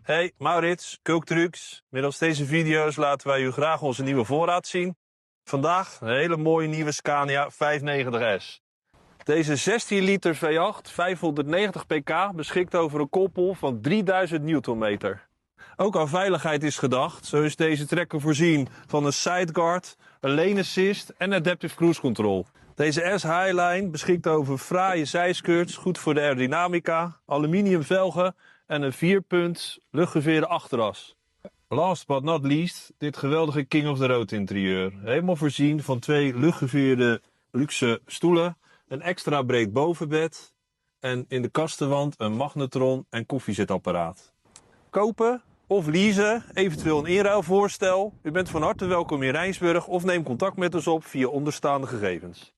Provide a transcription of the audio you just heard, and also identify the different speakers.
Speaker 1: Hey, Maurits, Kooktrucs. Middels deze video's laten wij u graag onze nieuwe voorraad zien. Vandaag een hele mooie nieuwe Scania 590S. Deze 16 liter V8, 590 pk, beschikt over een koppel van 3000 Nm. Ook aan veiligheid is gedacht. Zo is deze trekker voorzien van een sideguard, een lane assist en adaptive cruise control. Deze S-Highline beschikt over fraaie zijskirts, goed voor de aerodynamica, aluminium velgen en een 4-punt luchtgeveerde achteras. Last but not least, dit geweldige King of the Road interieur. Helemaal voorzien van 2 luchtgeveerde luxe stoelen, een extra breed bovenbed en in de kastenwand een magnetron en koffiezetapparaat. Kopen of leasen, eventueel een inruilvoorstel. U bent van harte welkom in Rijnsburg of neem contact met ons op via onderstaande gegevens.